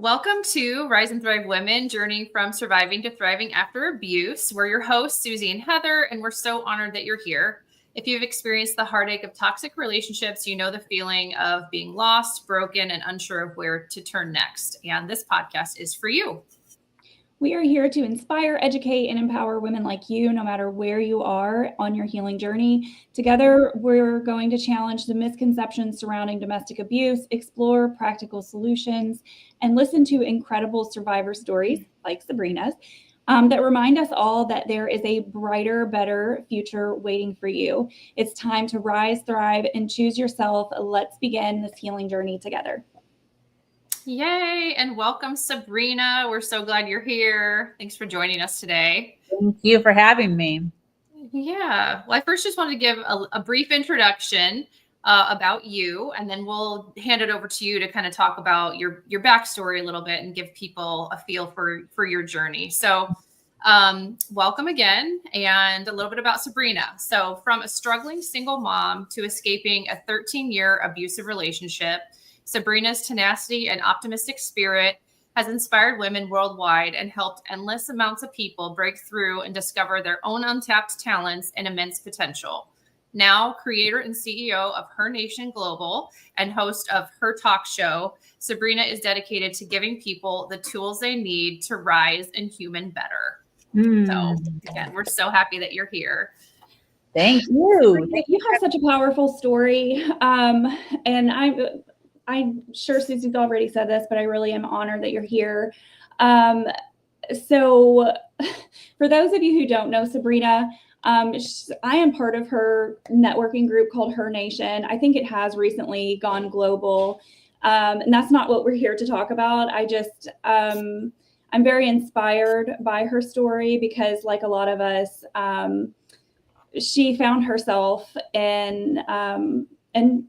Welcome to Rise and Thrive Women, journeying from surviving to thriving after abuse. We're your hosts, Susie and Heather, and we're so honored that you're here. If you've experienced the heartache of toxic relationships, you know the feeling of being lost, broken, and unsure of where to turn next. And this podcast is for you. We are here to inspire, educate, and empower women like you, no matter where you are on your healing journey. Together, we're going to challenge the misconceptions surrounding domestic abuse, explore practical solutions, and listen to incredible survivor stories like Sabrina's that remind us all that there is a brighter, better future waiting for you. It's time to rise, thrive, and choose yourself. Let's begin this healing journey together. Yay, and welcome, Sabrina. We're so glad you're here. Thanks for joining us today. Thank you for having me. Yeah, well, I first just wanted to give a brief introduction about you, and then we'll hand it over to you to kind of talk about your backstory a little bit and give people a feel for your journey. So welcome again, and a little bit about Sabrina. So from a struggling single mom to escaping a 13-year abusive relationship, Sabrina's tenacity and optimistic spirit has inspired women worldwide and helped endless amounts of people break through and discover their own untapped talents and immense potential. Now, creator and CEO of Her Nation Global and host of her talk show, Sabrina is dedicated to giving people the tools they need to rise and human better. So, again, we're so happy that you're here. Thank you. You have such a powerful story. And I'm sure Susie's already said this, but I really am honored that you're here. So for those of you who don't know Sabrina, I am part of her networking group called Her Nation. I think it has recently gone global. And that's not what we're here to talk about. I'm very inspired by her story because, like a lot of us, she found herself in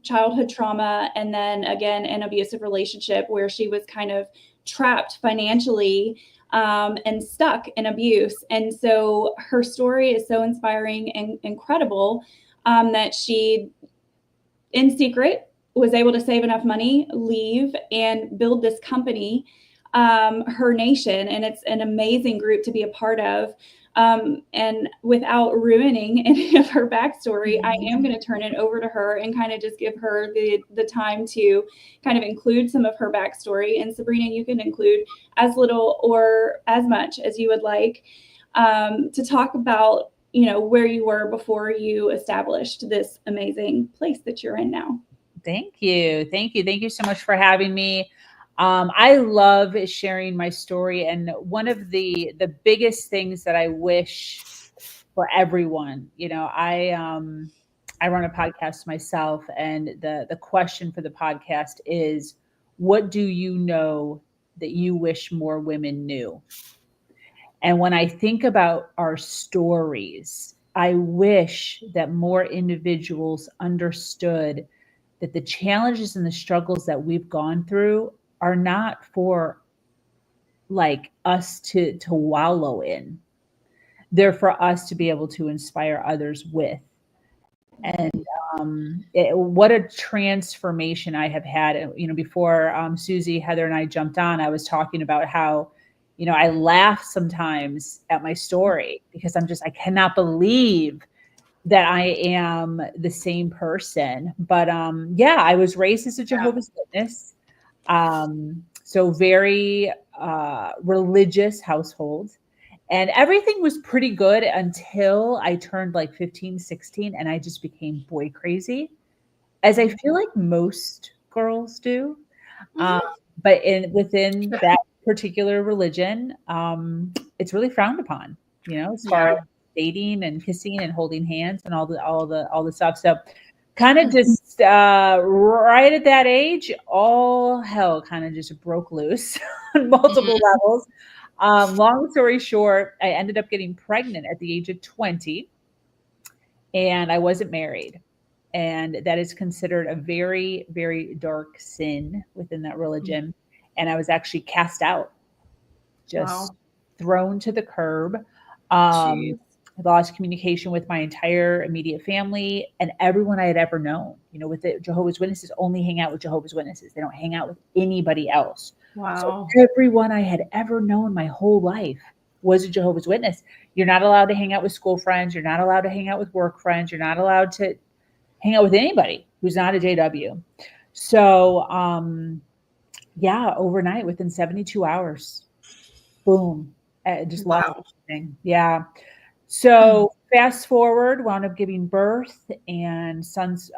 childhood trauma, and then again an abusive relationship where she was kind of trapped financially and stuck in abuse. And so her story is so inspiring and incredible that she, in secret, was able to save enough money, leave, and build this company, Her Nation. And it's an amazing group to be a part of. And without ruining any of her backstory, I am going to turn it over to her and kind of just give her the time to kind of include some of her backstory. And Sabrina, you can include as little or as much as you would like to talk about, where you were before you established this amazing place that you're in now. Thank you. Thank you. Thank you so much for having me. I love sharing my story. And one of the biggest things that I wish for everyone, I run a podcast myself, and the question for the podcast is, what do you know that you wish more women knew? And when I think about our stories, I wish that more individuals understood that the challenges and the struggles that we've gone through are not for like us to wallow in. They're for us to be able to inspire others with. And what a transformation I have had. Before Susie, Heather, and I jumped on, I was talking about how, I laugh sometimes at my story because I cannot believe that I am the same person. But I was raised as a Jehovah's Witness. So very religious household. And everything was pretty good until I turned like 15, 16, and I just became boy crazy, as I feel like most girls do. But within that particular religion, it's really frowned upon, as far as dating and kissing and holding hands and all the stuff. So kind of just right at that age, all hell kind of just broke loose on multiple levels. Long story short, I ended up getting pregnant at the age of 20, and I wasn't married. And that is considered a very, very dark sin within that religion. And I was actually cast out, just thrown to the curb. I lost communication with my entire immediate family and everyone I had ever known. You know, with the Jehovah's Witnesses, only hang out with Jehovah's Witnesses. They don't hang out with anybody else. Wow. So everyone I had ever known my whole life was a Jehovah's Witness. You're not allowed to hang out with school friends. You're not allowed to hang out with work friends. You're not allowed to hang out with anybody who's not a JW. So, yeah, overnight, within 72 hours, boom, I just lost everything. Yeah. So fast forward, wound up giving birth, and son's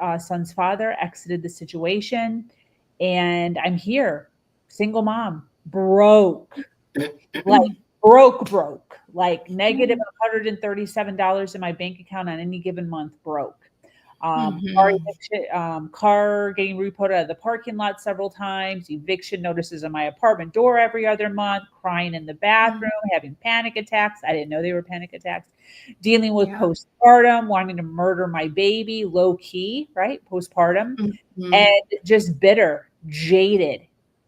father exited the situation, and I'm here, single mom, broke, like like negative $137 in my bank account on any given month, broke. Car getting repoed out of the parking lot several times, eviction notices on my apartment door every other month, crying in the bathroom, having panic attacks. I didn't know they were panic attacks. Dealing with postpartum, wanting to murder my baby, low key, right? Postpartum. And just bitter, jaded,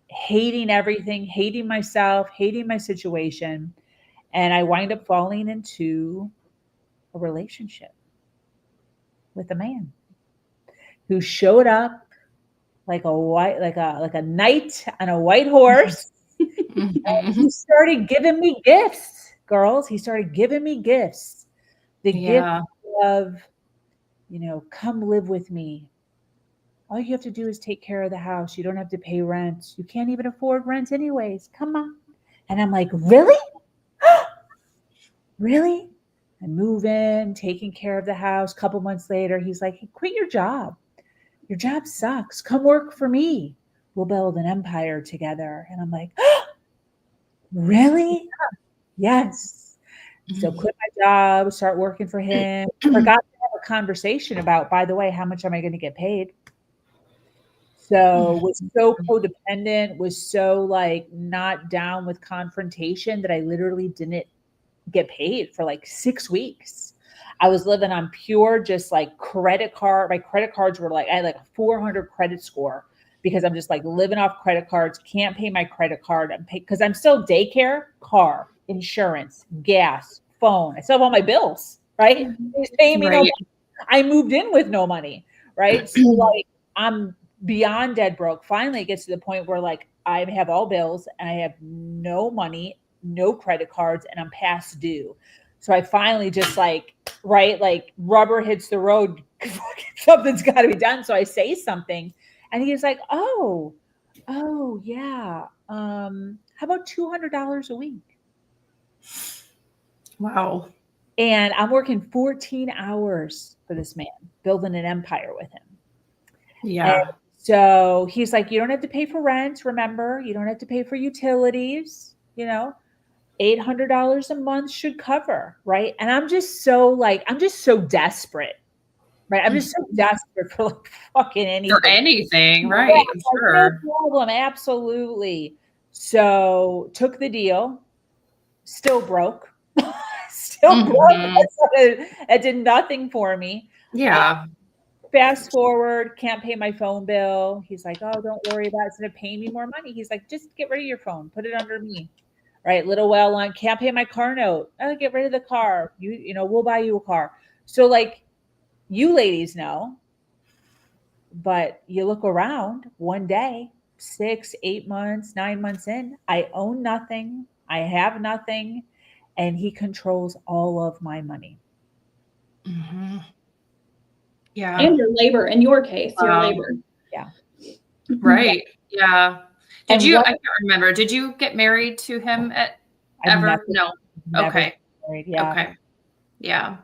hating everything, hating myself, hating my situation. And I wind up falling into a relationship with a man who showed up like a knight on a white horse. And he started giving me gifts, girls. He started giving me gifts. The gift of, you know, come live with me. All you have to do is take care of the house. You don't have to pay rent. You can't even afford rent anyways. Come on. And I'm like, really? Really? I move in, taking care of the house. A couple months later, he's like, hey, quit your job. Your job sucks. Come work for me. We'll build an empire together. And I'm like, really? Yes. So quit my job, start working for him. Forgot to have a conversation about, by the way, how much am I going to get paid? So was so codependent, was so like not down with confrontation that I literally didn't get paid for like 6 weeks. I was living on pure, just like credit card. My credit cards were like, I had like a 400 credit score because I'm just like living off credit cards. Can't pay my credit card. Because I'm still daycare, car, insurance, gas, phone. I still have all my bills, right? He's paying me no money. I moved in with no money, right? So like I'm beyond dead broke. Finally, it gets to the point where like I have all bills and I have no money, no credit cards, and I'm past due. So I finally just like, right, like rubber hits the road, something's got to be done. So I say something and he's like, oh yeah. How about $200 a week? Wow. And I'm working 14 hours for this man, building an empire with him. Yeah. And so he's like, you don't have to pay for rent. Remember, you don't have to pay for utilities, you know, $800 a month should cover. Right. And I'm just so desperate. Right. I'm just so desperate for like fucking anything. For anything. Right. Yeah, Sure. no problem. Absolutely. So took the deal, still broke, still broke. It did nothing for me. Yeah. Fast forward, can't pay my phone bill. He's like, oh, don't worry about it. Instead of paying me more money, he's like, just get rid of your phone, put it under me. Right. Little well on, can't pay my car note. Oh, get rid of the car. You know, we'll buy you a car. So like you ladies know, but you look around one day, 6, 8 months, 9 months in, I own nothing. I have nothing. And he controls all of my money. Yeah. And your labor, in your case, your labor. Yeah. Right. Yeah. I can't remember. Did you get married to him ever? No. Okay. Married, yeah. Okay. Yeah.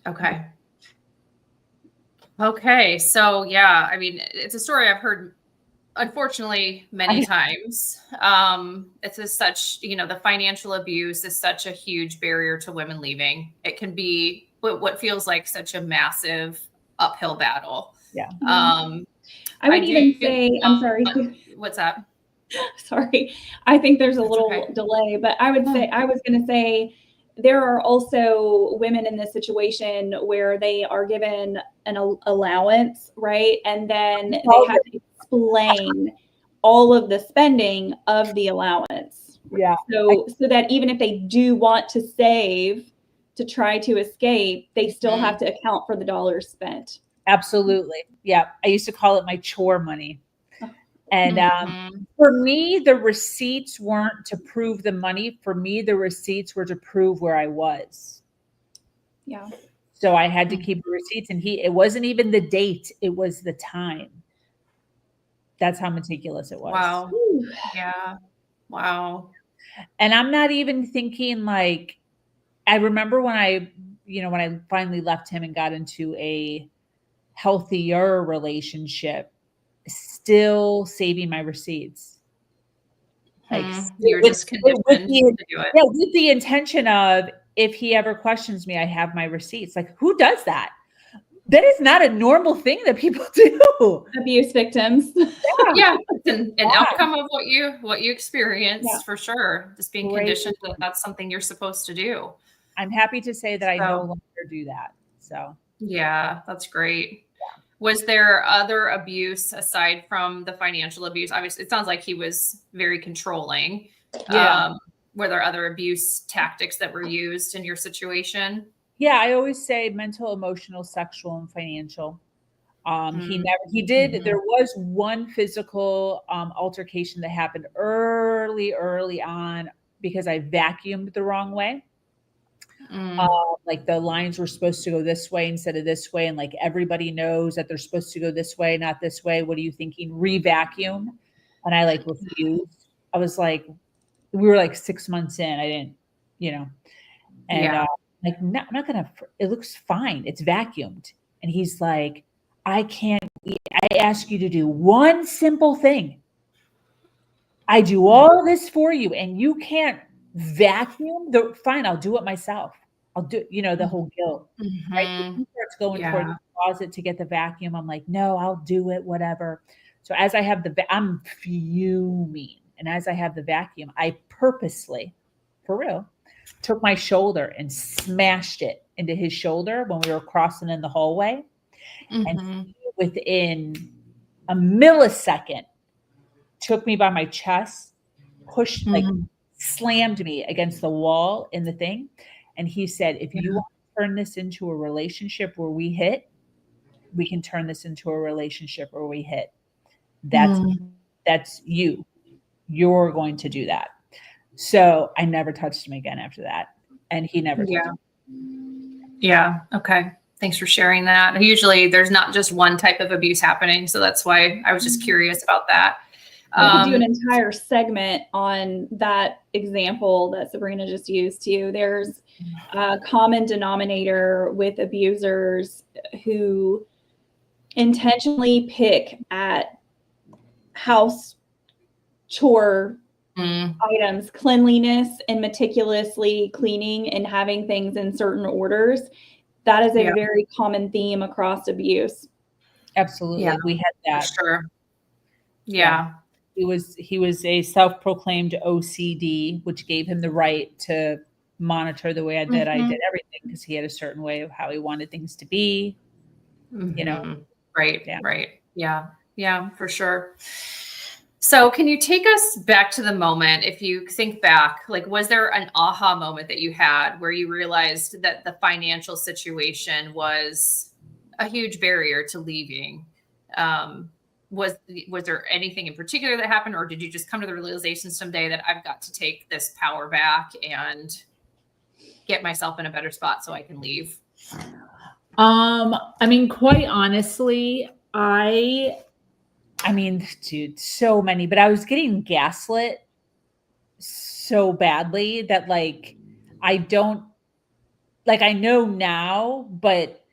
Okay. Okay. So yeah, I mean, it's a story I've heard, unfortunately, many times. It's just such, you know, the financial abuse is such a huge barrier to women leaving. It can be what feels like such a massive uphill battle. Yeah. I would even say, I'm sorry. What's that? Sorry. I think there's a little delay, but I was going to say, there are also women in this situation where they are given an allowance, right? And then they have to explain all of the spending of the allowance. Yeah. So that even if they do want to save to try to escape, they still have to account for the dollars spent. Absolutely. Yeah. I used to call it my chore money. And Mhm. for me, the receipts weren't to prove the money. For me, the receipts were to prove where I was. Yeah. So I had to keep the receipts, and it wasn't even the date, it was the time. That's how meticulous it was. Wow. Whew. Yeah. Wow. And I'm not even thinking like, I remember when I finally left him and got into a healthier relationship, still saving my receipts. Like You're just conditioned to do it. yeah, with the intention of, if he ever questions me, I have my receipts. Like, who does that? That is not a normal thing that people do. Abuse victims. Yeah, it's an outcome of what you experienced, for sure. Just being Great. conditioned that that's something you're supposed to do. I'm happy to say that I no So, longer do that. So yeah, that's great. Was there other abuse aside from the financial abuse? Obviously, it sounds like he was very controlling. yeah. Were there other abuse tactics that were used in your situation? Yeah, I always say mental, emotional, sexual, and financial. He did, there was one physical altercation that happened early on because I vacuumed the wrong way. Like the lines were supposed to go this way instead of this way. And like everybody knows that they're supposed to go this way, not this way. What are you thinking? Re-vacuum. And I like refused. I was like, we were like 6 months in. I didn't, and Yeah. like, no, I'm not going to, it looks fine. It's vacuumed. And he's like, I can't, I ask you to do one simple thing. I do all this for you and you can't vacuum. Fine, I'll do it myself. I'll do, the whole guilt. Right? So he starts going towards the closet to get the vacuum. I'm like, no, I'll do it, whatever. So as I have I'm fuming. And as I have the vacuum, I purposely, for real, took my shoulder and smashed it into his shoulder when we were crossing in the hallway. And within a millisecond, took me by my chest, pushed, like slammed me against the wall in the thing. And he said, if you want to turn this into a relationship where we hit, we can turn this into a relationship where we hit. That's you. You're going to do that. So I never touched him again after that. And he never touched me. Yeah. Okay. Thanks for sharing that. Usually there's not just one type of abuse happening. So that's why I was just curious about that. We could do an entire segment on that example that Sabrina just used too. There's a common denominator with abusers who intentionally pick at house chore items, cleanliness and meticulously cleaning and having things in certain orders. That is a very common theme across abuse. Absolutely. Yeah, we had that. for sure. Yeah. He was a self-proclaimed OCD, which gave him the right to monitor the way that I did everything because he had a certain way of how he wanted things to be. Right. Yeah. Right. Yeah. Yeah, for sure. So can you take us back to the moment, if you think back, like, was there an aha moment that you had where you realized that the financial situation was a huge barrier to leaving? Was there anything in particular that happened, or did you just come to the realization someday that I've got to take this power back and get myself in a better spot so I can leave? I mean, quite honestly, I mean, dude, so many, but I was getting gaslit so badly that like, I know now, but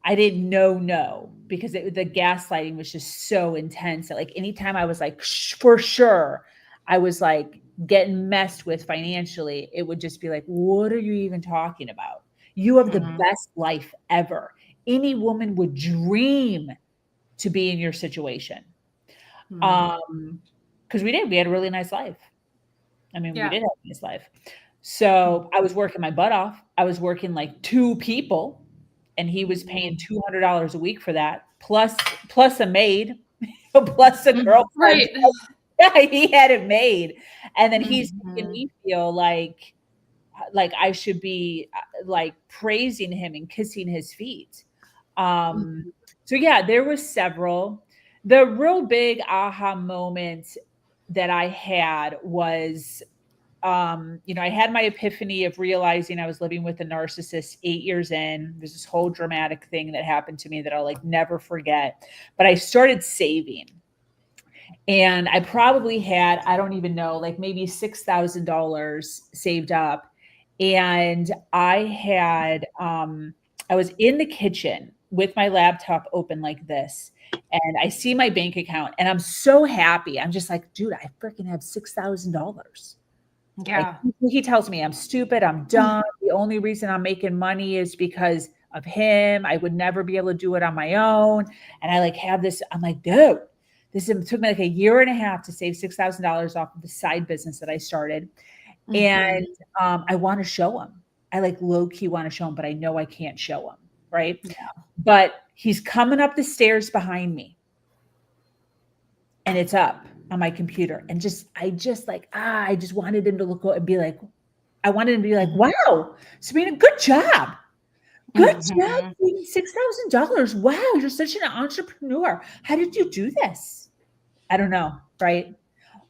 I didn't know because the gaslighting was just so intense that like, anytime I was like, for sure, I was like getting messed with financially, it would just be like, what are you even talking about? You have the best life ever. Any woman would dream to be in your situation. Because we had a really nice life. I mean, we did have a nice life. So I was working my butt off. I was working like 2 people and he was paying $200 a week for that. Plus a maid, plus a girlfriend. Right. Yeah, he had it made. And then he's making me feel like, like I should be like praising him and kissing his feet. So yeah, there was several. The real big aha moment that I had was, I had my epiphany of realizing I was living with a narcissist 8 years in. There's this whole dramatic thing that happened to me that I'll like never forget. But I started saving. And I probably had, I don't even know, like maybe $6,000 saved up. And I was in the kitchen with my laptop open like this. And I see my bank account and I'm so happy. I'm just like, dude, I freaking have $6,000. Yeah. Like, he tells me I'm stupid, I'm dumb. The only reason I'm making money is because of him. I would never be able to do it on my own. And I like have this, I'm like, dude, took me like a year and a half to save $6,000 off of the side business that I started. And I want to show him. I like low key want to show him, but I know I can't show him. Right. Yeah. But he's coming up the stairs behind me. And it's up on my computer. And I just wanted him to look and be like, I wanted him to be like, wow, Sabrina, good job. Good job. $6,000. Wow. You're such an entrepreneur. How did you do this? I don't know. Right.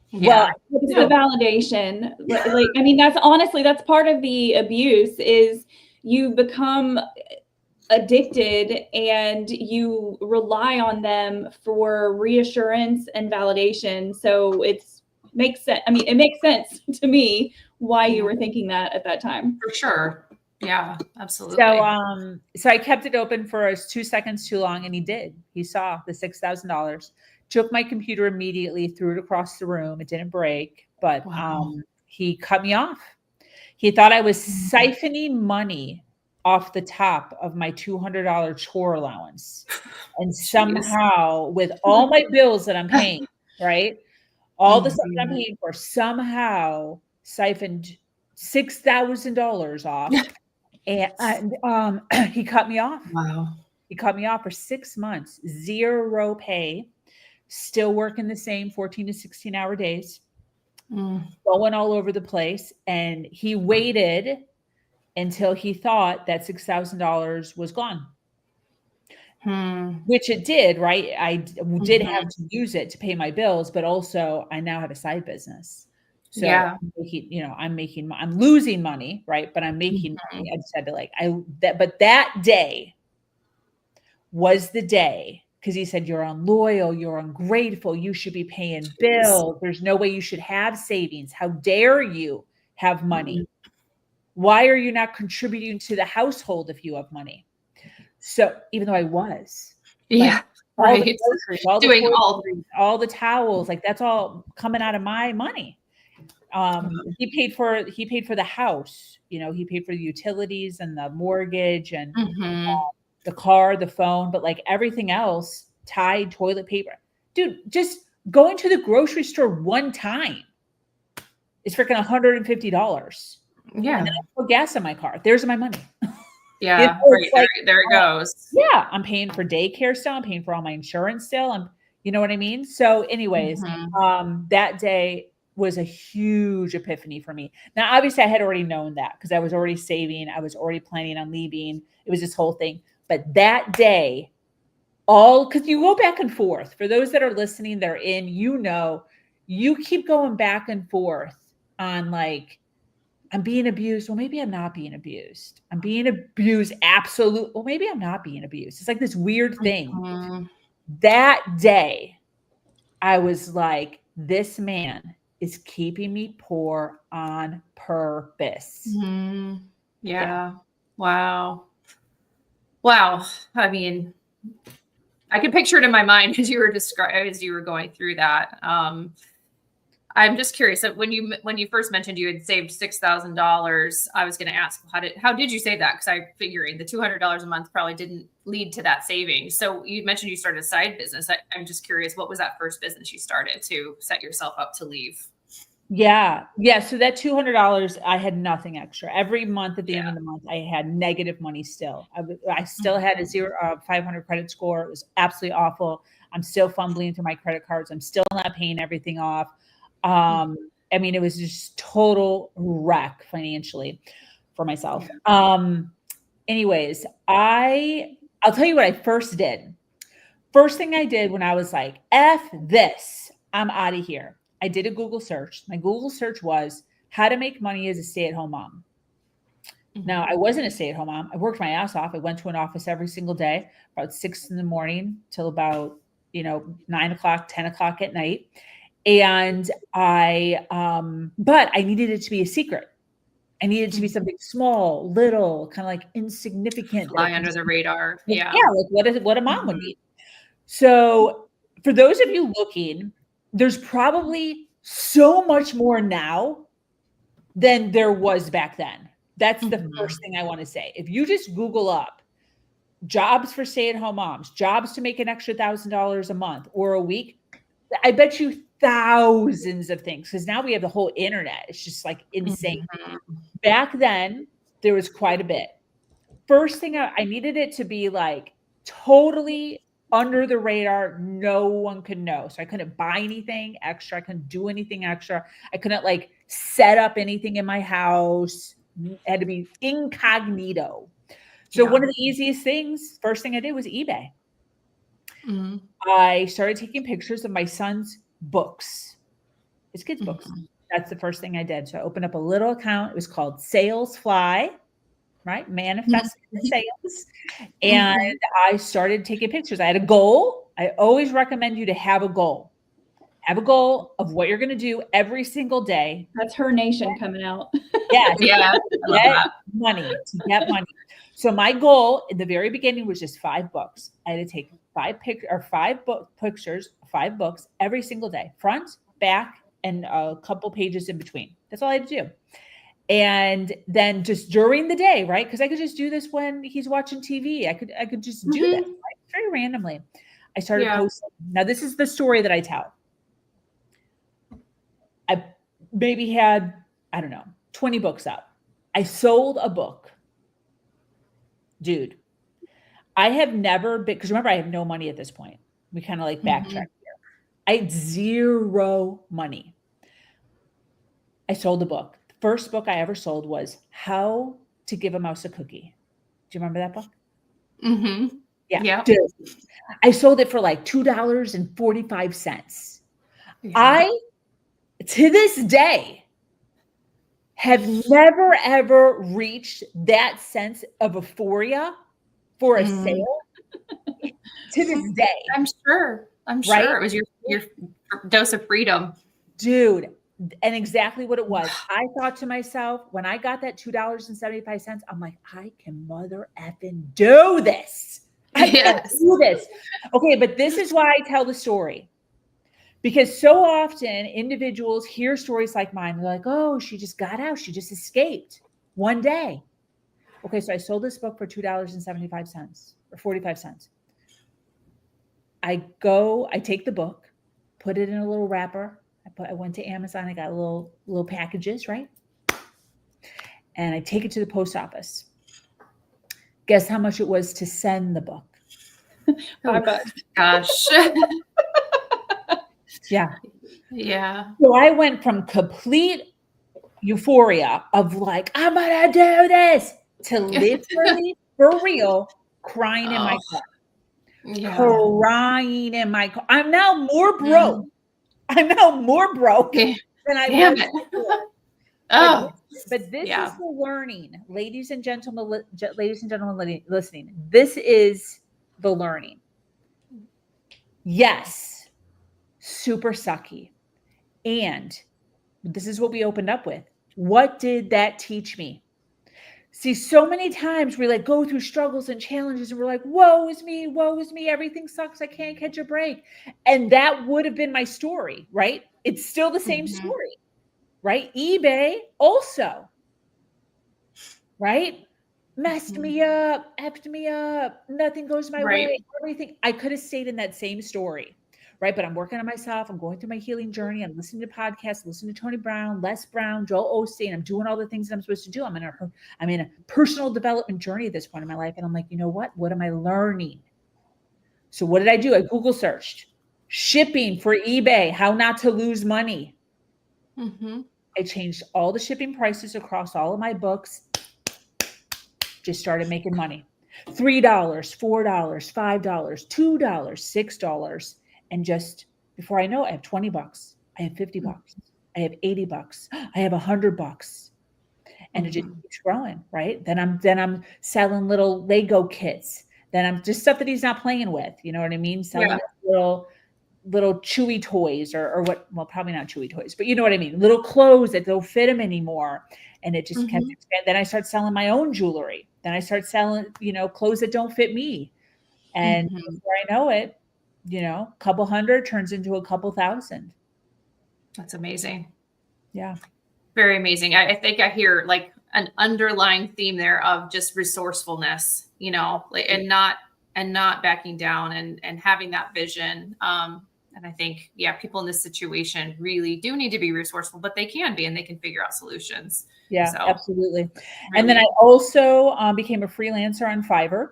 Yeah. Well, it's the validation. Like, I mean, that's part of the abuse is you become addicted and you rely on them for reassurance and validation. So it makes sense. I mean, it makes sense to me why you were thinking that at that time. For sure. Yeah, absolutely. So I kept it open for 2 seconds too long, and he did. He saw the $6,000, took my computer immediately, threw it across the room. It didn't break, but he cut me off. He thought I was siphoning money off the top of my $200 chore allowance. And somehow, with all my bills that I'm paying, right? All the stuff that I'm paying for, somehow siphoned $6,000 off. And he cut me off. Wow. He cut me off for 6 months, 0 pay, still working the same 14 to 16-hour days, going all over the place. And he waited until he thought that $6,000 was gone, which it did, right? I did have to use it to pay my bills, but also I now have a side business. So yeah. I'm losing money, right? But I'm making money. I just had to but that day was the day, because he said, you're unloyal, you're ungrateful, you should be paying bills. There's no way you should have savings. How dare you have money? Why are you not contributing to the household if you have money? So even though I was, all the groceries, all the towels, like that's all coming out of my money. He paid for the house, he paid for the utilities and the mortgage and the car, the phone, but like everything else, Tide, toilet paper, dude, just going to the grocery store one time is freaking $150. Yeah. And then I put gas in my car. There's my money. Yeah. Right. There it goes. Yeah. I'm paying for daycare still. I'm paying for all my insurance still. You know what I mean? So anyways, that day was a huge epiphany for me. Now, obviously I had already known that because I was already saving. I was already planning on leaving. It was this whole thing. But that day, because you go back and forth. For those that are listening, they're in, you keep going back and forth on like, I'm being abused. Well, maybe I'm not being abused. I'm being abused. Absolutely. Well, maybe I'm not being abused. It's like this weird thing. That day, I was like, this man is keeping me poor on purpose. Yeah. Wow. I mean, I could picture it in my mind as you were going through that. I'm just curious that when you first mentioned you had saved $6,000, I was going to ask how did you save that? Because I'm figuring the $200 a month probably didn't lead to that savings. So you mentioned you started a side business. I'm just curious, what was that first business you started to set yourself up to leave? Yeah. So that $200, I had nothing extra. Every month at the end of the month, I had negative money still. I still had a 500 credit score. It was absolutely awful. I'm still fumbling through my credit cards. I'm still not paying everything off. I mean, it was just total wreck financially for myself. Anyways, I'll tell you what I first did. First thing I did when I was like, F this, I'm out of here. I did a Google search. My Google search was how to make money as a stay-at-home mom. Now, I wasn't a stay-at-home mom. I worked my ass off. I went to an office every single day, about 6 in the morning till about, 9 o'clock, 10 o'clock at night. And but I needed it to be a secret. I needed it to be something small, little, kind of like insignificant. Fly under the radar. Yeah. Like what a mom would need. So for those of you looking, there's probably so much more now than there was back then. That's the first thing I want to say. If you just Google up jobs for stay-at-home moms, jobs to make an extra $1,000 a month or a week, I bet you thousands of things, because now we have the whole internet. It's just like insane. Back then, there was quite a bit. First thing, I needed it to be like totally under the radar. No one could know. So I couldn't buy anything extra. I couldn't do anything extra. I couldn't like set up anything in my house. It had to be incognito. So one of the easiest things, first thing I did was eBay. I started taking pictures of my son's books, his kids' books. That's the first thing I did. So I opened up a little account. It was called Sales Fly, right? Manifesting sales. And I started taking pictures. I had a goal. I always recommend you to have a goal. Have a goal of what you're going to do every single day. That's Her Nation coming out. Yeah. Get money. So my goal in the very beginning was just 5 books. I had to take 5 pictures, 5 books every single day, front, back, and a couple pages in between. That's all I had to do. And then just during the day, right? Because I could just do this when he's watching TV. I could just do this very randomly. I started posting. Now, this is the story that I tell. I maybe had, 20 books up. I sold a book. Dude, I have never been, because remember, I have no money at this point. We kind of like backtrack here. I had 0 money. I sold a book. The first book I ever sold was How to Give a Mouse a Cookie. Do you remember that book? Yeah. Dude, I sold it for like $2.45. I, to this day, have never, ever reached that sense of euphoria for a sale to this day. I'm sure. It was your dose of freedom. Dude, and exactly what it was. I thought to myself, when I got that $2.75, I'm like, I can mother effing do this. I can do this. Okay, but this is why I tell the story. Because so often individuals hear stories like mine. They're like, oh, she just got out. She just escaped one day. Okay, so I sold this book for $2.75 or 45 cents. I take the book, put it in a little wrapper. I went to Amazon. I got little packages, right? And I take it to the post office. Guess how much it was to send the book? $5. Gosh. Yeah. Yeah. So I went from complete euphoria of like, I'm going to do this, to literally, for real, crying in my car. Crying in my car. I'm now more broke. I'm now more broke than I was before. But this is the learning, ladies and gentlemen listening. This is the learning. Yes, super sucky. And this is what we opened up with. What did that teach me? See, so many times we like go through struggles and challenges and we're like, woe is me, everything sucks, I can't catch a break. And that would have been my story, right? It's still the same story, right? eBay also, right? Messed me up, effed me up, nothing goes my way, everything. I could have stayed in that same story, right? But I'm working on myself. I'm going through my healing journey. I'm listening to podcasts, listening to Tony Brown, Les Brown, Joel Osteen. I'm doing all the things that I'm supposed to do. I'm in a personal development journey at this point in my life. And I'm like, you know what? What am I learning? So what did I do? I Google searched shipping for eBay, how not to lose money. Mm-hmm. I changed all the shipping prices across all of my books, just started making money. $3, $4, $5, $2, $6. And just before I know it, I have 20 bucks. I have 50 bucks. I have 80 bucks. I have $100. And it just Mm-hmm. keeps growing, right? Then I'm selling little Lego kits. Then I'm just stuff that he's not playing with. You know what I mean? Selling little chewy toys or what, well, probably not chewy toys, but you know what I mean? Little clothes that don't fit him anymore. And it just kept expanding. Then I start selling my own jewelry. Then I start selling, clothes that don't fit me. And before I know it, a couple hundred turns into a couple thousand. That's amazing. Yeah. Very amazing. I think I hear like an underlying theme there of just resourcefulness, and not backing down and having that vision. And I think, people in this situation really do need to be resourceful, but they can be, and they can figure out solutions. Yeah, So, absolutely. really. And then I also became a freelancer on Fiverr.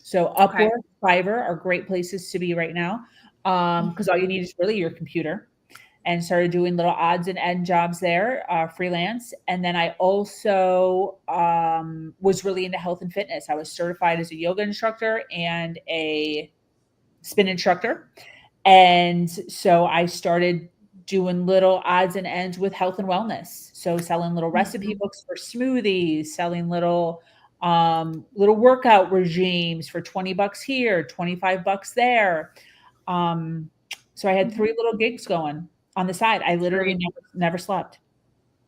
So Upwork, Fiverr are great places to be right now, because all you need is really your computer. And started doing little odds and end jobs there, freelance. And then I also was really into health and fitness. I was certified as a yoga instructor and a spin instructor. And so I started doing little odds and ends with health and wellness. So selling little recipe books for smoothies, selling little workout regimes for 20 bucks here, 25 bucks there. So I had 3 little gigs going on the side. I literally never slept.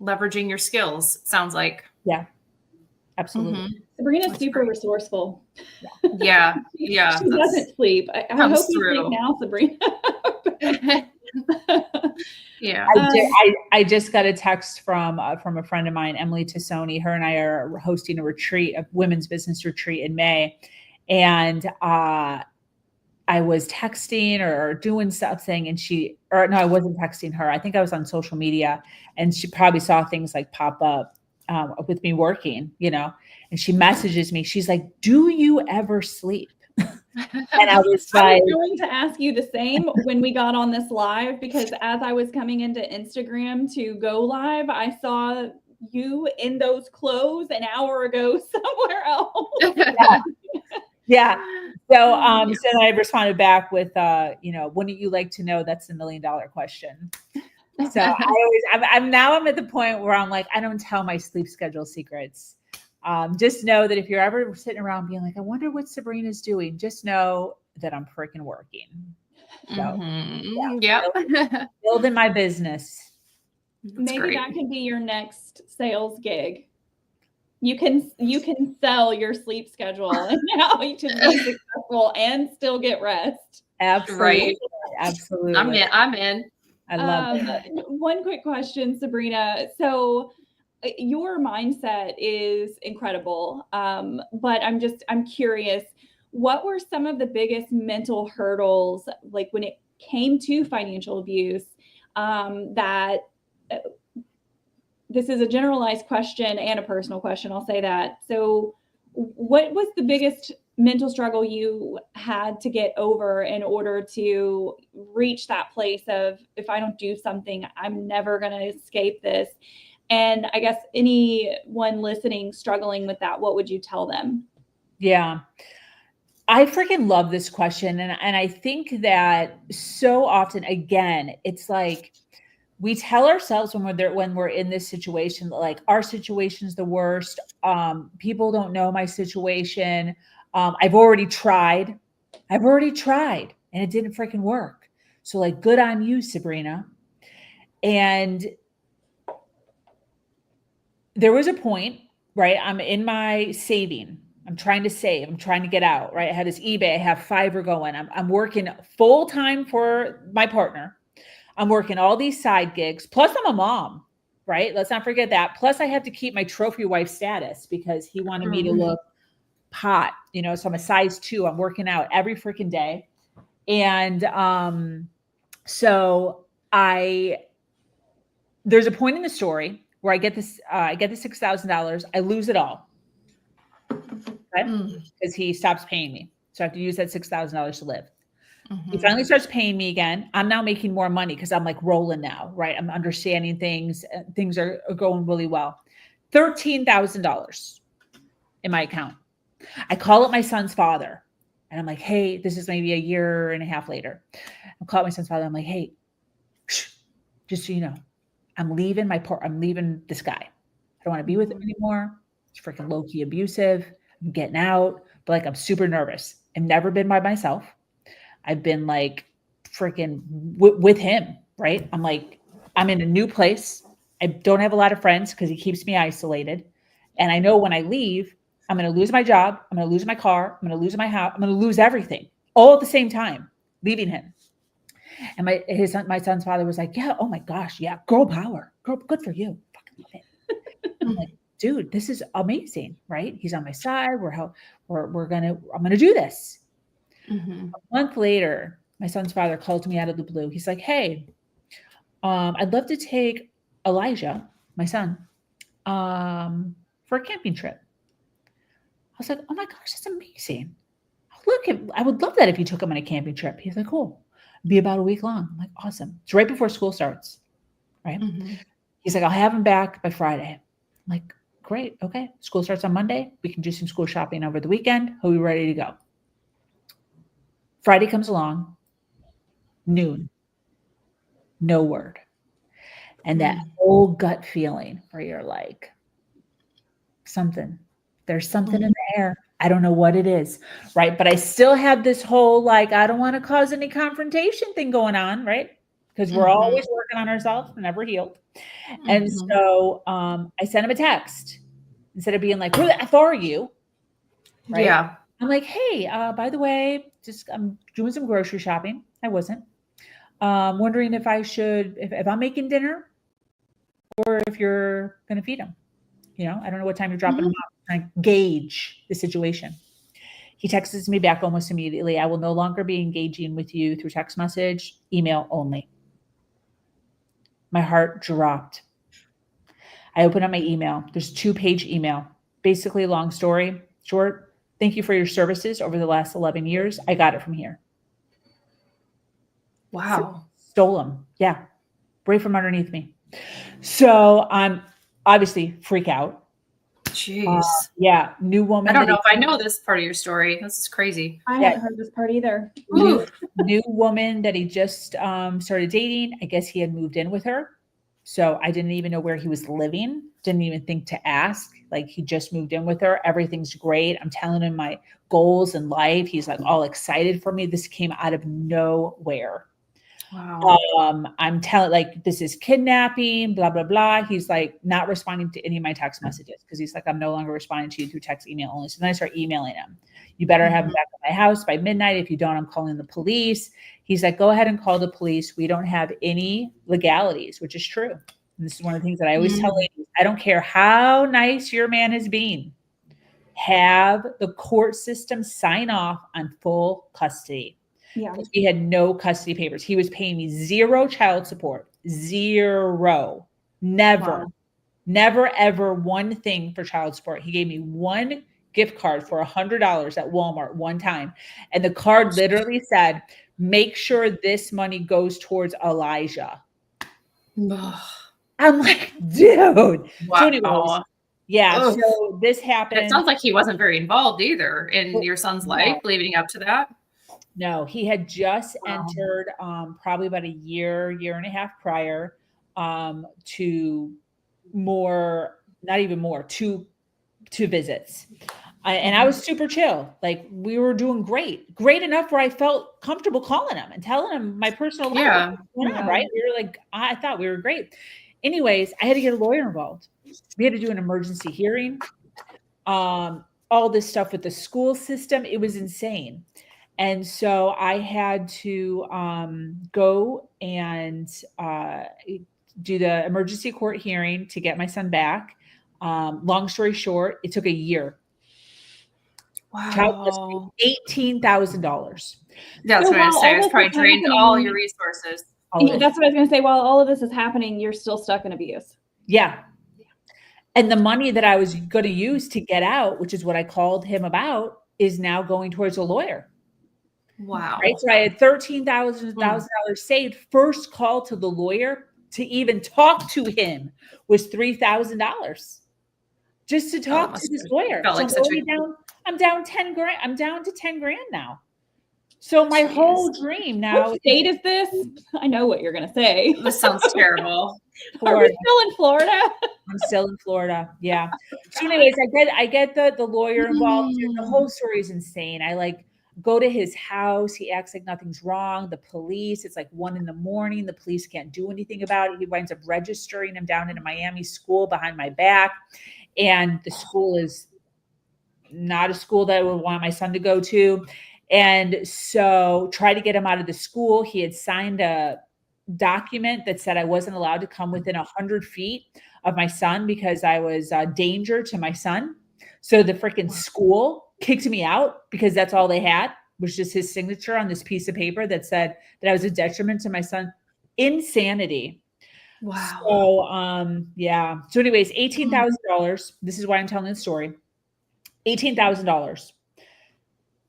Leveraging your skills, sounds like. Yeah, absolutely. Sabrina's super resourceful. Yeah. She doesn't sleep. I hope you sleep now, Sabrina. Yeah. I just got a text from a friend of mine, Emily Tassoni. Her and I are hosting a retreat, a women's business retreat in May. And I was texting or doing something, and I wasn't texting her. I think I was on social media, and she probably saw things like pop up with me working, and she messages me. She's like, "Do you ever sleep?" And I was like, going to ask you the same when we got on this live, because as I was coming into Instagram to go live, I saw you in those clothes an hour ago somewhere else. Yeah. So I responded back with, wouldn't you like to know? That's the $1 million question. So I'm at the point where I'm like, I don't tell my sleep schedule secrets. Just know that if you're ever sitting around being like, I wonder what Sabrina's doing, just know that I'm freaking working. So, building my business. Maybe that could be your next sales gig. You can sell your sleep schedule and now you can be successful and still get rest. Absolutely. Right. Absolutely. I'm in. I love it. One quick question, Sabrina. So your mindset is incredible. But I'm curious, what were some of the biggest mental hurdles, like when it came to financial abuse, that this is a generalized question and a personal question, I'll say that. So what was the biggest mental struggle you had to get over in order to reach that place of, if I don't do something, I'm never going to escape this? And I guess anyone listening struggling with that, what would you tell them? Yeah. I freaking love this question. And I think that so often, again, it's like, we tell ourselves when we're in this situation, like our situation's the worst. People don't know my situation. I've already tried, and it didn't freaking work. So like, good on you, Sabrina. And there was a point, right? I'm in my saving. I'm trying to save. I'm trying to get out, right? I have this eBay. I have Fiverr going. I'm working full time for my partner. I'm working all these side gigs. Plus I'm a mom, right? Let's not forget that. Plus I have to keep my trophy wife status because he wanted me to look hot, so I'm a size 2. I'm working out every freaking day. And so there's a point in the story where I get the $6,000. I lose it all. Okay? Because he stops paying me. So I have to use that $6,000 to live. He finally starts paying me again. I'm now making more money because I'm like rolling now, right? I'm understanding things. Things are going really well. $13,000 in my account. I call up my son's father and I'm like, hey, this is maybe a year and a half later. I call up my son's father. I'm like, hey, just so you know, I'm leaving this guy. I don't want to be with him anymore. He's freaking low-key abusive. I'm getting out, but like I'm super nervous. I've never been by myself. I've been like freaking with him, right? I'm like, I'm in a new place. I don't have a lot of friends because he keeps me isolated. And I know when I leave, I'm going to lose my job. I'm going to lose my car. I'm going to lose my house. I'm going to lose everything all at the same time, leaving him. And my son's father was like, yeah, oh my gosh, yeah, girl power. Girl, good for you. Fucking love it. I'm like, dude, this is amazing, right? He's on my side. I'm gonna do this. A month later, my son's father called me out of the blue. He's like, hey, I'd love to take Elijah, my son, for a camping trip. I was like, oh my gosh, that's amazing. Look, I would love that if you took him on a camping trip. He's like, cool. Be about a week long. I'm like, awesome. It's right before school starts, right? He's like, I'll have him back by Friday. I'm like, great. Okay. School starts on Monday. We can do some school shopping over the weekend. He'll be ready to go. Friday comes along, noon, no word. And that whole gut feeling where you're like, there's something in the air. I don't know what it is, right? But I still have this whole, like, I don't want to cause any confrontation thing going on, right? Because we're always working on ourselves, never healed. And so I sent him a text instead of being like, who the F are you? Right? Yeah. I'm like, hey, by the way, I'm doing some grocery shopping. I wasn't. Wondering if if I'm making dinner or if you're going to feed him. You know, I don't know what time you're dropping him off. I gauge the situation. He texts me back almost immediately. I will no longer be engaging with you through text message, email only. My heart dropped. I open up my email. There's a 2-page email. Basically, long story short, thank you for your services over the last 11 years. I got it from here. Wow. Stole them. Yeah. Right from underneath me. So I'm obviously freak out. Jeez. Yeah. New woman. I don't know if I know this part of your story. This is crazy. I haven't heard this part either. New woman that he just started dating. I guess he had moved in with her. So I didn't even know where he was living. Didn't even think to ask. Like, he just moved in with her. Everything's great. I'm telling him my goals in life. He's like all excited for me. This came out of nowhere. Wow. I'm telling, like, this is kidnapping, blah, blah, blah. He's like not responding to any of my text messages because he's like, I'm no longer responding to you through text, email only. So then I start emailing him. You better have him back at my house by midnight. If you don't, I'm calling the police. He's like, go ahead and call the police. We don't have any legalities, which is true. And this is one of the things that I always tell ladies. I don't care how nice your man is being. Have the court system sign off on full custody. Yeah. He had no custody papers. He was paying me zero child support. Zero. Never, ever one thing for child support. He gave me one gift card for $100 at Walmart one time. And the card literally said, make sure this money goes towards Elijah. I'm like, dude. Wow. So anyways, yeah. So this happened. It sounds like he wasn't very involved either in your son's life leading up to that. No, he had just entered probably about a year and a half prior to two visits. And I was super chill. Like, we were doing great enough where I felt comfortable calling him and telling him my personal life. Yeah. Right. We were like, I thought we were great. Anyways, I had to get a lawyer involved. We had to do an emergency hearing. All this stuff with the school system. It was insane. And so I had to go and do the emergency court hearing to get my son back. Long story short, it took a year. Wow. $18,000. That's what I was saying. It's probably drained all your resources. That's what I was going to say. While all of this is happening, you're still stuck in abuse. Yeah. And the money that I was going to use to get out, which is what I called him about, is now going towards a lawyer. Wow. Right. So I had $13,000 saved. First call to the lawyer to even talk to him was $3,000 just to Oh, it talk to must this have lawyer. felt So like I'm such already a down. I'm down 10 grand. I'm down to 10 grand now. So my Jeez. whole dream now. What state is this? I know what you're gonna say. This sounds terrible. Are we still in Florida? I'm still in Florida. Yeah. So anyways, I get the lawyer involved. The whole story is insane. I like go to his house. He acts like nothing's wrong. The police, it's like 1 a.m. The police can't do anything about it. He winds up registering him down in a Miami school behind my back. And the school is not a school that I would want my son to go to. And so try to get him out of the school. He had signed a document that said I wasn't allowed to come within 100 feet of my son because I was a danger to my son. So the freaking school kicked me out because that's all they had was just his signature on this piece of paper that said that I was a detriment to my son. Insanity. Wow. So yeah. So anyways, $18,000. This is why I'm telling the story. $18,000.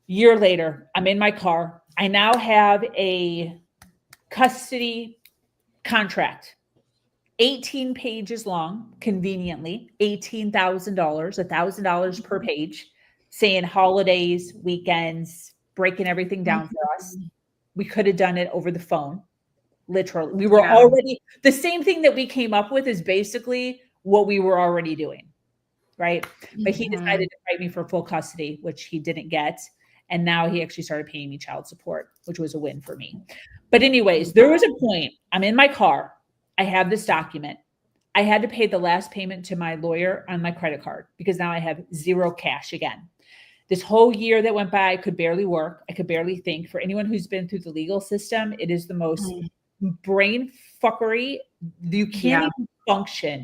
Year later, I'm in my car. I now have a custody contract, 18 pages long, conveniently, $18,000, $1,000 per page, saying holidays, weekends, breaking everything down for us. We could have done it over the phone. Literally. We were already, the same thing that we came up with is basically what we were already doing. Right. But he decided to fight me for full custody, which he didn't get. And now he actually started paying me child support, which was a win for me. But anyways, there was a point, I'm in my car. I have this document. I had to pay the last payment to my lawyer on my credit card because now I have zero cash again. This whole year that went by, I could barely work. I could barely think. For anyone who's been through the legal system, it is the most brain fuckery. You can't even function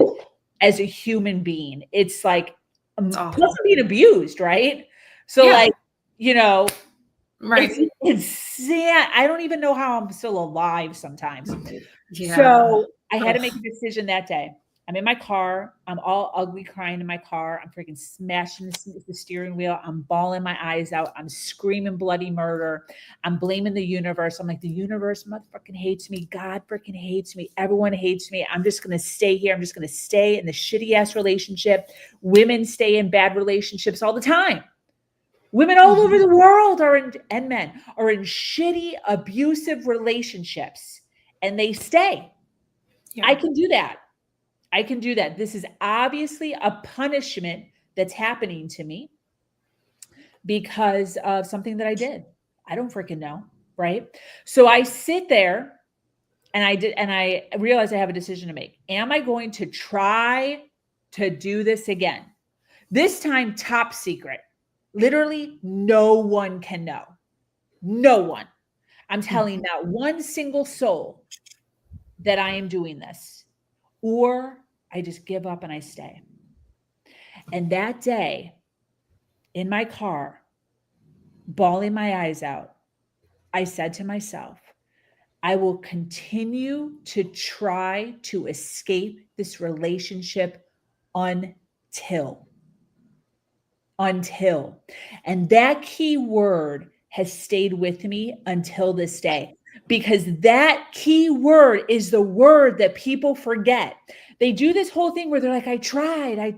as a human being. It's like plus being abused, right? So like, you know, right. it's sad. I don't even know how I'm still alive sometimes. Yeah. So I had to make a decision that day. I'm in my car. I'm all ugly crying in my car. I'm freaking smashing the steering wheel. I'm bawling my eyes out. I'm screaming bloody murder. I'm blaming the universe. I'm like, the universe motherfucking hates me. God freaking hates me. Everyone hates me. I'm just going to stay here. I'm just going to stay in the shitty ass relationship. Women stay in bad relationships all the time. Women all over the world and men are in shitty, abusive relationships and they stay. Yeah. I can do that. I can do that. This is obviously a punishment that's happening to me because of something that I did. I don't freaking know, right? So I sit there and I realize I have a decision to make. Am I going to try to do this again? This time, top secret. Literally, no one can know. No one. I'm telling not one single soul that I am doing this. Or I just give up and I stay. And that day, in my car, bawling my eyes out, I said to myself, I will continue to try to escape this relationship until. And that key word has stayed with me until this day because that key word is the word that people forget. They do this whole thing where they're like, I tried. I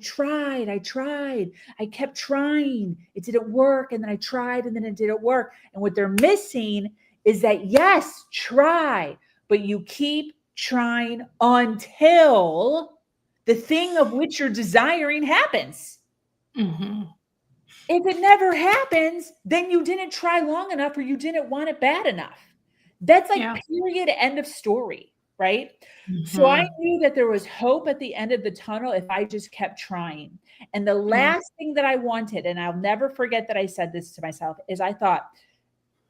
kept trying. It didn't work. And then I tried and then it didn't work. And what they're missing is that, yes, try, but you keep trying until the thing of which you're desiring happens. If it never happens, then you didn't try long enough or you didn't want it bad enough. That's like period, end of story, right? So I knew that there was hope at the end of the tunnel if I just kept trying. And the last thing that I wanted, and I'll never forget that I said this to myself, is I thought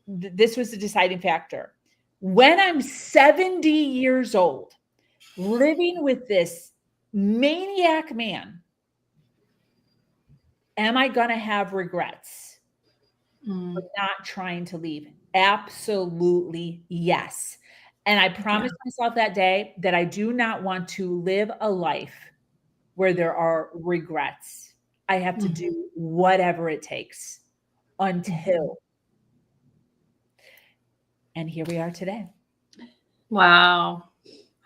this was the deciding factor. When I'm 70 years old, living with this maniac man, am I going to have regrets for not trying to leave? Absolutely yes. And I promised myself that day that I do not want to live a life where there are regrets. I have to do whatever it takes until. And here we are today. Wow.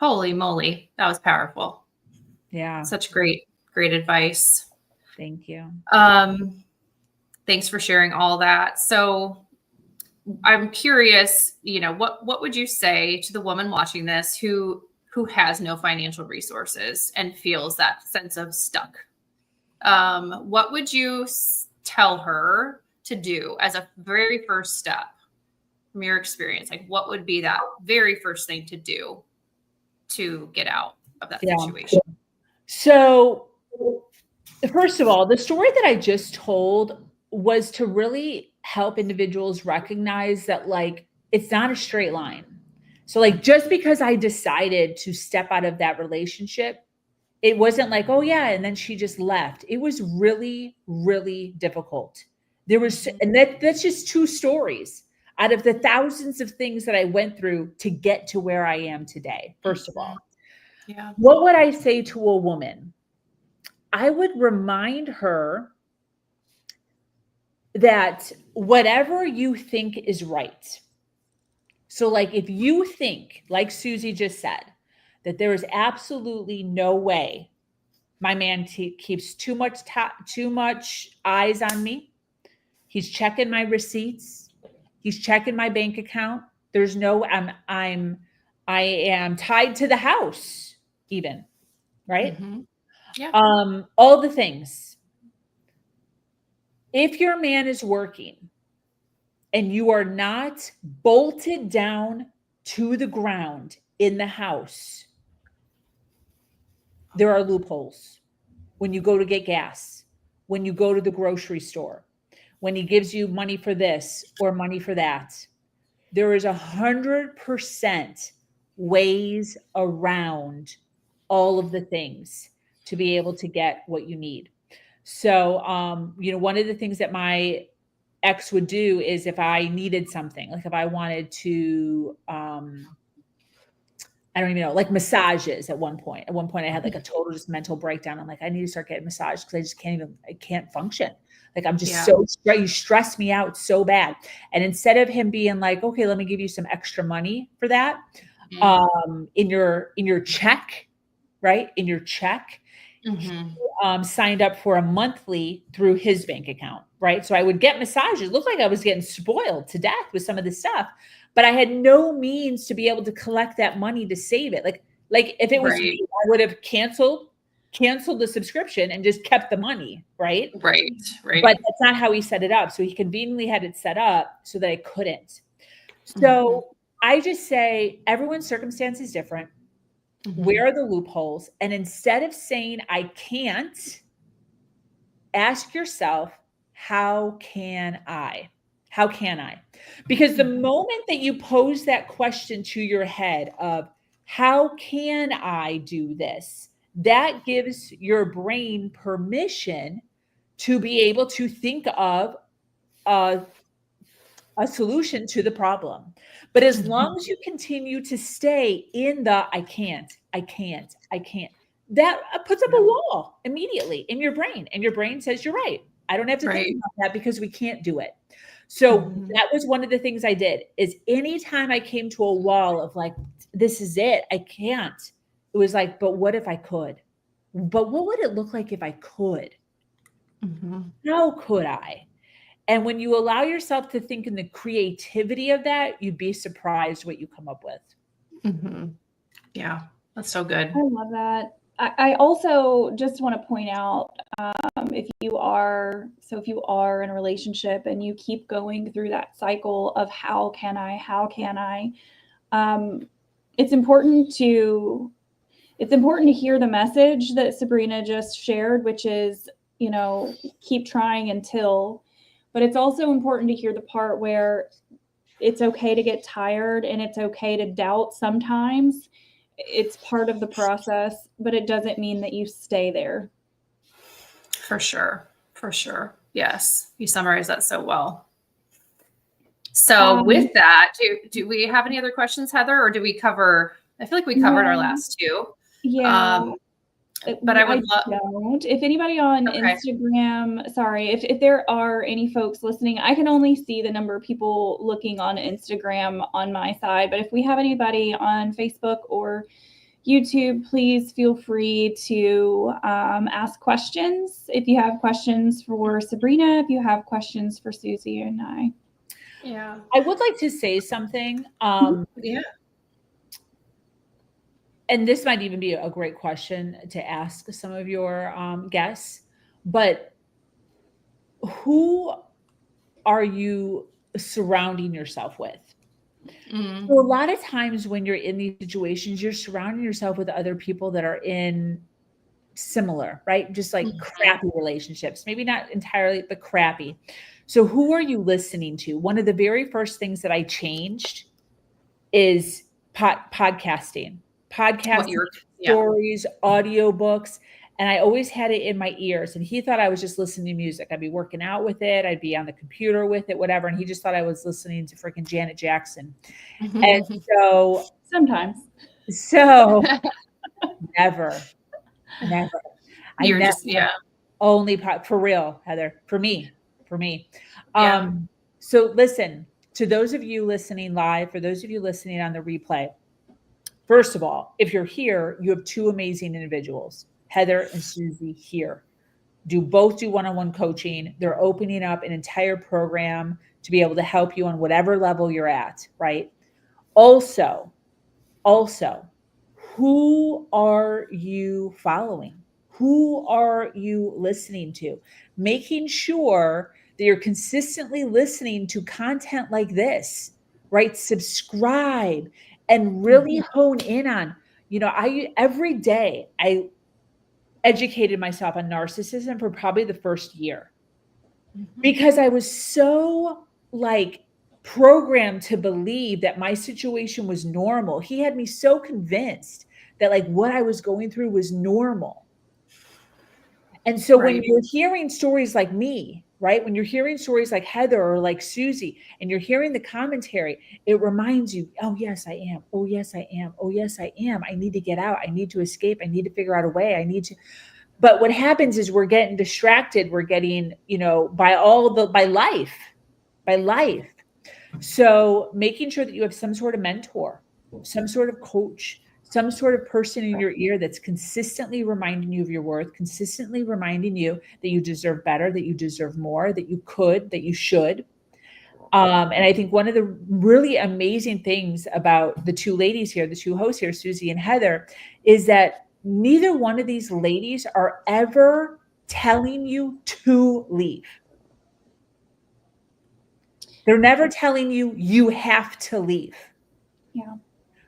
Holy moly. That was powerful. Yeah. Such great advice. Thank you. Thanks for sharing all that. So I'm curious, what would you say to the woman watching this who has no financial resources and feels that sense of stuck? What would you tell her to do as a very first step from your experience? Like, what would be that very first thing to do to get out of that situation? So, first of all, the story that I just told was to really help individuals recognize that, like, it's not a straight line. So, like, just because I decided to step out of that relationship, it wasn't like, oh yeah, and then she just left. It was really, really difficult. There was, and that's just two stories out of the thousands of things that I went through to get to where I am today. First of all, what would I say to a woman? I would remind her that whatever you think is right. So, like, if you think, like Susie just said, that there is absolutely no way my man keeps too much eyes on me. He's checking my receipts. He's checking my bank account. There's no, I am tied to the house, even, right? Yeah. All the things. If your man is working and you are not bolted down to the ground in the house, there are loopholes. When you go to get gas, when you go to the grocery store, when he gives you money for this or money for that, there is 100% ways around all of the things to be able to get what you need. So, one of the things that my ex would do is if I needed something, like if I wanted to, I don't even know, like massages at one point. At one point I had like a total just mental breakdown. I'm like, I need to start getting massages because I can't function. Like I'm just so stressed. You stress me out so bad. And instead of him being like, okay, let me give you some extra money for that, in your check, right? In your check, signed up for a monthly through his bank account, right? So I would get massages. It looked like I was getting spoiled to death with some of the stuff, but I had no means to be able to collect that money to save it. Like if it was me, I would have canceled the subscription and just kept the money, right? Right. But that's not how he set it up. So he conveniently had it set up so that I couldn't. So I just say everyone's circumstance is different. Where are the loopholes? And instead of saying I can't, ask yourself, how can I? How can I? Because the moment that you pose that question to your head of how can I do this, that gives your brain permission to be able to think of a solution to the problem. But as long as you continue to stay in the I can't, that puts up a wall immediately in your brain. And your brain says, you're right. I don't have to think about that because we can't do it. So that was one of the things I did is anytime I came to a wall of like, this is it, I can't. It was like, but what if I could? But what would it look like if I could? How could I? And when you allow yourself to think in the creativity of that, you'd be surprised what you come up with. Yeah, that's so good. I love that. I also just want to point out, if you are in a relationship and you keep going through that cycle of how can I, it's important to hear the message that Sabrina just shared, which is, keep trying until, but it's also important to hear the part where it's okay to get tired and it's okay to doubt sometimes. It's part of the process, but it doesn't mean that you stay there. For sure. Yes. You summarized that so well. So with that, do we have any other questions, Heather, or do we cover, I feel like we covered our last two. Yeah. but I would love. don't. If anybody on Okay. Instagram, sorry, if there are any folks listening, I can only see the number of people looking on Instagram on my side. But if we have anybody on Facebook or YouTube, please feel free to ask questions. If you have questions for Sabrina, if you have questions for Susie and I. Yeah. I would like to say something. Yeah. And this might even be a great question to ask some of your guests, but who are you surrounding yourself with? Mm. So a lot of times when you're in these situations, you're surrounding yourself with other people that are in similar, right? Just like crappy relationships, maybe not entirely, but crappy. So who are you listening to? One of the very first things that I changed is podcasting, What you're, stories, audiobooks. And I always had it in my ears. And he thought I was just listening to music. I'd be working out with it. I'd be on the computer with it, whatever. And he just thought I was listening to freaking Janet Jackson. And so Sometimes. never. I You're never just, yeah. only for real, Heather, for me. Yeah. So listen, to those of you listening live, for those of you listening on the replay, first of all, if you're here, you have two amazing individuals, Heather and Susie here. Both do one-on-one coaching. They're opening up an entire program to be able to help you on whatever level you're at, right? Also, who are you following? Who are you listening to? Making sure that you're consistently listening to content like this, right? Subscribe and really hone in on, every day I educated myself on narcissism for probably the first year because I was so programmed to believe that my situation was normal. He had me so convinced that what I was going through was normal. And so when you're hearing stories like me, right? When you're hearing stories like Heather or like Susie, and you're hearing the commentary, it reminds you, oh, yes, I am. Oh, yes, I am. Oh, yes, I am. I need to get out. I need to escape. I need to figure out a way. I need to. But what happens is we're getting distracted. We're getting, by life. So making sure that you have some sort of mentor, some sort of coach, some sort of person in your ear that's consistently reminding you of your worth, consistently reminding you that you deserve better, that you deserve more, that you could, that you should. And I think one of the really amazing things about the two ladies here, the two hosts here, Susie and Heather, is that neither one of these ladies are ever telling you to leave. They're never telling you you have to leave. Yeah.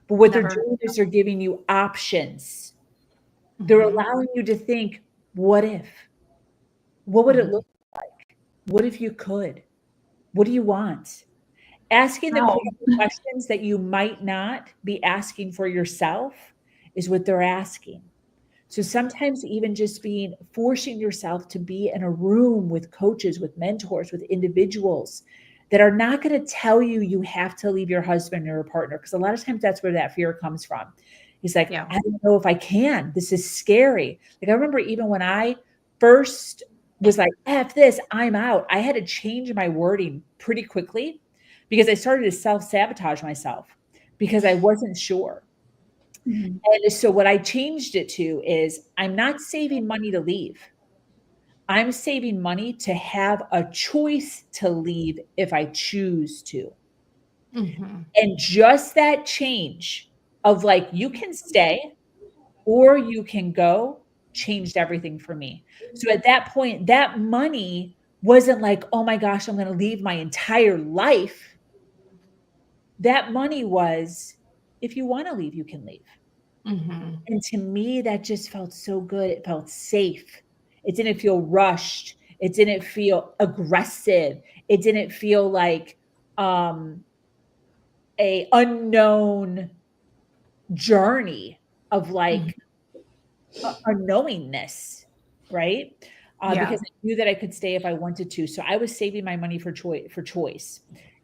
But what they're doing is they're giving you options. They're allowing you to think, what if? What would it look like? What if you could? What do you want? Asking them questions that you might not be asking for yourself is what they're asking. So sometimes even just forcing yourself to be in a room with coaches, with mentors, with individuals that are not going to tell you you have to leave your husband or your partner. Because a lot of times that's where that fear comes from. He's like, I don't know if I can. This is scary. I remember even when I first was like, F this, I'm out. I had to change my wording pretty quickly because I started to self-sabotage myself because I wasn't sure. And so what I changed it to is I'm not saving money to leave. I'm saving money to have a choice to leave if I choose to. And just that change of you can stay or you can go changed everything for me. So at that point, that money wasn't like, oh my gosh, I'm going to leave my entire life. That money was, if you want to leave, you can leave. And to me, that just felt so good. It felt safe. It didn't feel rushed. It didn't feel aggressive. It didn't feel like a unknown journey of unknowingness, right? Because I knew that I could stay if I wanted to. So I was saving my money for choice.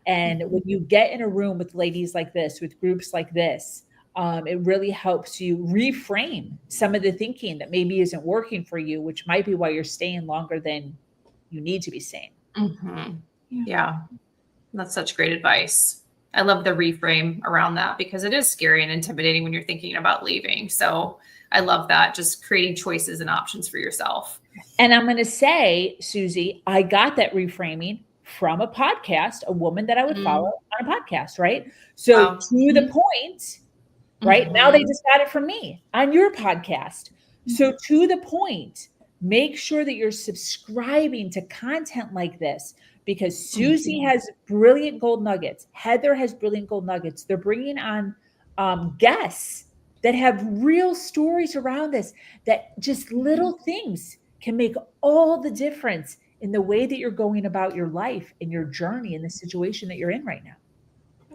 And when you get in a room with ladies like this, with groups like this, It really helps you reframe some of the thinking that maybe isn't working for you, which might be why you're staying longer than you need to be staying. Mm-hmm. Yeah. That's such great advice. I love the reframe around that because it is scary and intimidating when you're thinking about leaving. So I love that, just creating choices and options for yourself. And I'm going to say, Susie, I got that reframing from a podcast, a woman that I would follow on a podcast, right? So Wow. to the point, right? Now they just got it from me on your podcast. So to the point, make sure that you're subscribing to content like this, because Susie has brilliant gold nuggets. Heather has brilliant gold nuggets. They're bringing on guests that have real stories around this, that just little things can make all the difference in the way that you're going about your life and your journey in the situation that you're in right now.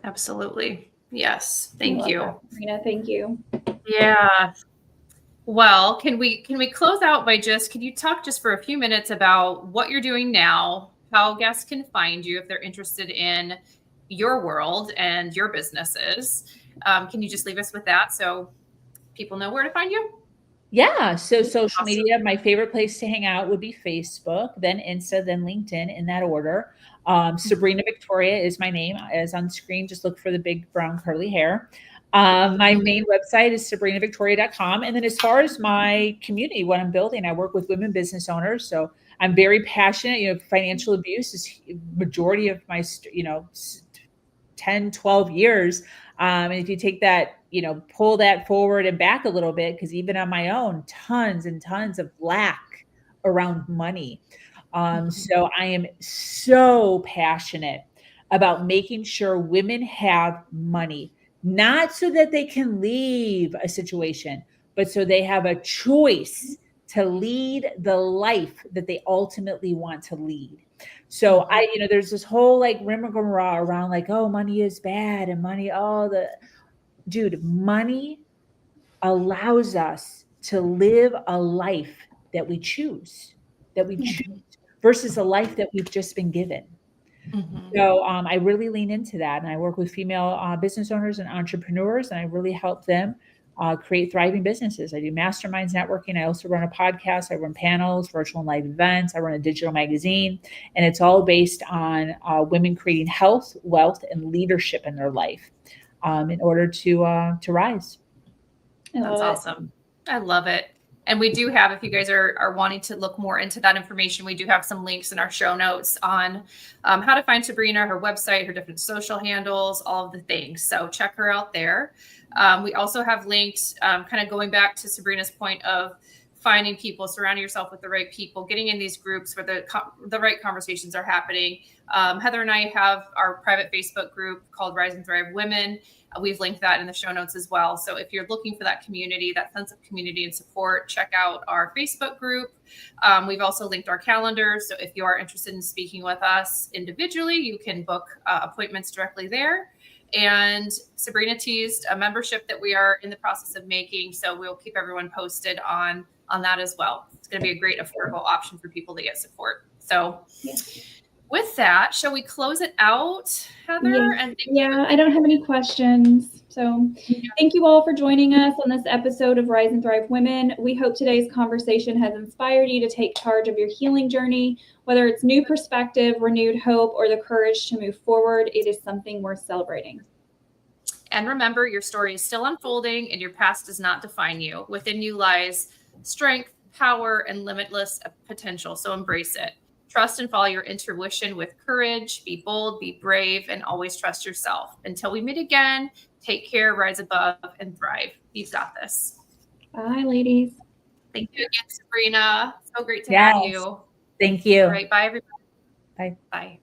Absolutely. Yes. Thank you. Sabrina, thank you. Yeah. Well, can we close out by can you talk just for a few minutes about what you're doing now, how guests can find you if they're interested in your world and your businesses? Can you just leave us with that so people know where to find you? Yeah. So social media, my favorite place to hang out would be Facebook, then Insta, then LinkedIn, in that order. Sabrina Victoria is my name, as on screen. Just look for the big brown curly hair. My main website is sabrinavictoria.com. And then as far as my community, what I'm building, I work with women business owners. So I'm very passionate. Financial abuse is majority of my, 10, 12 years. And if you take that, pull that forward and back a little bit, because even on my own, tons and tons of lack around money. So I am so passionate about making sure women have money, not so that they can leave a situation, but so they have a choice to lead the life that they ultimately want to lead. So there's this whole like rigmarole around like, oh, money is bad and money, dude, money allows us to live a life that we choose versus a life that we've just been given. So I really lean into that, and I work with female business owners and entrepreneurs, and I really help them create thriving businesses. I do masterminds, networking. I also run a podcast. I run panels, virtual and live events. I run a digital magazine, and it's all based on women creating health, wealth, and leadership in their life in order to rise. That's awesome. I love it. And we do have, if you guys are wanting to look more into that information, we do have some links in our show notes on how to find Sabrina, her website, her different social handles, all of the things. So check her out there. We also have links kind of going back to Sabrina's point of finding people, surrounding yourself with the right people, getting in these groups where the right conversations are happening. Heather and I have our private Facebook group called Rise and Thrive Women. We've linked that in the show notes as well. So if you're looking for that community, that sense of community and support, check out our Facebook group. We've also linked our calendars. So if you are interested in speaking with us individually, you can book appointments directly there. And Sabrina teased a membership that we are in the process of making. So we'll keep everyone posted on that as well. It's going to be a great affordable option for people to get support. So with that, shall we close it out, Heather? Yeah, I don't have any questions. So thank you all for joining us on this episode of Rise and Thrive Women. We hope today's conversation has inspired you to take charge of your healing journey. Whether it's new perspective, renewed hope, or the courage to move forward, it is something worth celebrating. And remember, your story is still unfolding and your past does not define you. Within you lies strength, power, and limitless potential. So embrace it. Trust and follow your intuition with courage. Be bold, be brave, and always trust yourself. Until we meet again, take care, rise above, and thrive. You've got this. Bye, ladies. Thank you again, Sabrina. So great to have you. Thank you. All right. Bye, everybody. Bye. Bye.